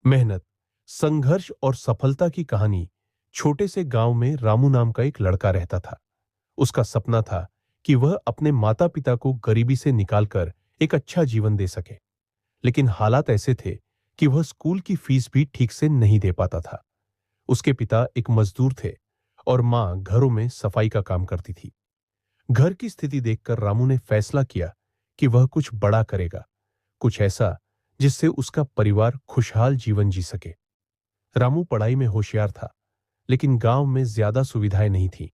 मेहनत, संघर्ष और सफलता की कहानी। छोटे से गांव में रामू नाम का एक लड़का रहता था। उसका सपना था कि वह अपने माता पिता को गरीबी से निकालकर एक अच्छा जीवन दे सके। लेकिन हालात ऐसे थे कि वह स्कूल की फीस भी ठीक से नहीं दे पाता था। उसके पिता एक मजदूर थे और मां घरों में सफाई का काम करती थी। घर की स्थिति देखकर रामू ने फैसला किया कि वह कुछ बड़ा करेगा, कुछ ऐसा जिससे उसका परिवार खुशहाल जीवन जी सके। रामू पढ़ाई में होशियार था, लेकिन गांव में ज्यादा सुविधाएं नहीं थी।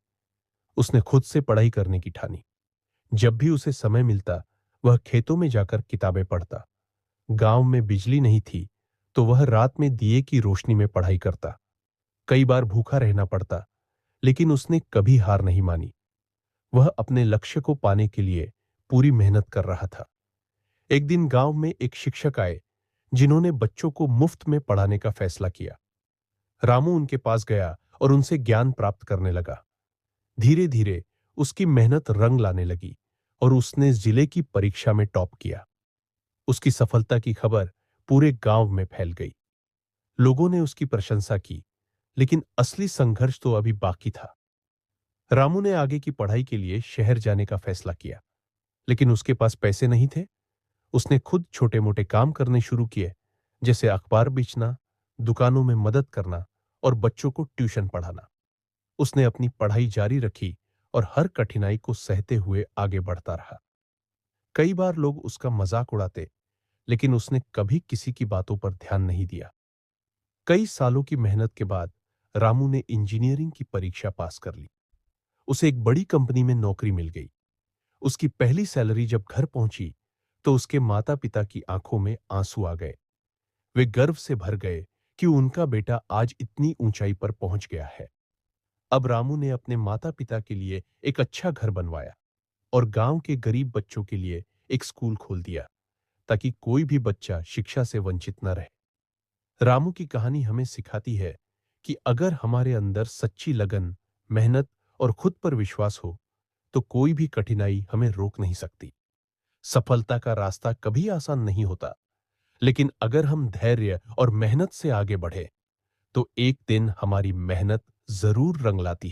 उसने खुद से पढ़ाई करने की ठानी। जब भी उसे समय मिलता, वह खेतों में जाकर किताबें पढ़ता। गांव में बिजली नहीं थी, तो वह रात में दिए की रोशनी में पढ़ाई करता। कई बार भूखा रहना पड़ता, लेकिन उसने कभी हार नहीं मानी। वह अपने लक्ष्य को पाने के लिए पूरी मेहनत कर रहा था। एक दिन गांव में एक शिक्षक आए, जिन्होंने बच्चों को मुफ्त में पढ़ाने का फैसला किया। रामू उनके पास गया और उनसे ज्ञान प्राप्त करने लगा। धीरे धीरे उसकी मेहनत रंग लाने लगी और उसने जिले की परीक्षा में टॉप किया। उसकी सफलता की खबर पूरे गांव में फैल गई। लोगों ने उसकी प्रशंसा की, लेकिन असली संघर्ष तो अभी बाकी था। रामू ने आगे की पढ़ाई के लिए शहर जाने का फैसला किया, लेकिन उसके पास पैसे नहीं थे। उसने खुद छोटे मोटे काम करने शुरू किए, जैसे अखबार बेचना, दुकानों में मदद करना और बच्चों को ट्यूशन पढ़ाना। उसने अपनी पढ़ाई जारी रखी और हर कठिनाई को सहते हुए आगे बढ़ता रहा। कई बार लोग उसका मजाक उड़ाते, लेकिन उसने कभी किसी की बातों पर ध्यान नहीं दिया। कई सालों की मेहनत के बाद रामू ने इंजीनियरिंग की परीक्षा पास कर ली। उसे एक बड़ी कंपनी में नौकरी मिल गई। उसकी पहली सैलरी जब घर पहुंची, तो उसके माता पिता की आंखों में आंसू आ गए। वे गर्व से भर गए कि उनका बेटा आज इतनी ऊंचाई पर पहुंच गया है। अब रामू ने अपने माता पिता के लिए एक अच्छा घर बनवाया और गांव के गरीब बच्चों के लिए एक स्कूल खोल दिया, ताकि कोई भी बच्चा शिक्षा से वंचित न रहे। रामू की कहानी हमें सिखाती है कि अगर हमारे अंदर सच्ची लगन, मेहनत और खुद पर विश्वास हो, तो कोई भी कठिनाई हमें रोक नहीं सकती। सफलता का रास्ता कभी आसान नहीं होता, लेकिन अगर हम धैर्य और मेहनत से आगे बढ़े, तो एक दिन हमारी मेहनत जरूर रंग लाती है।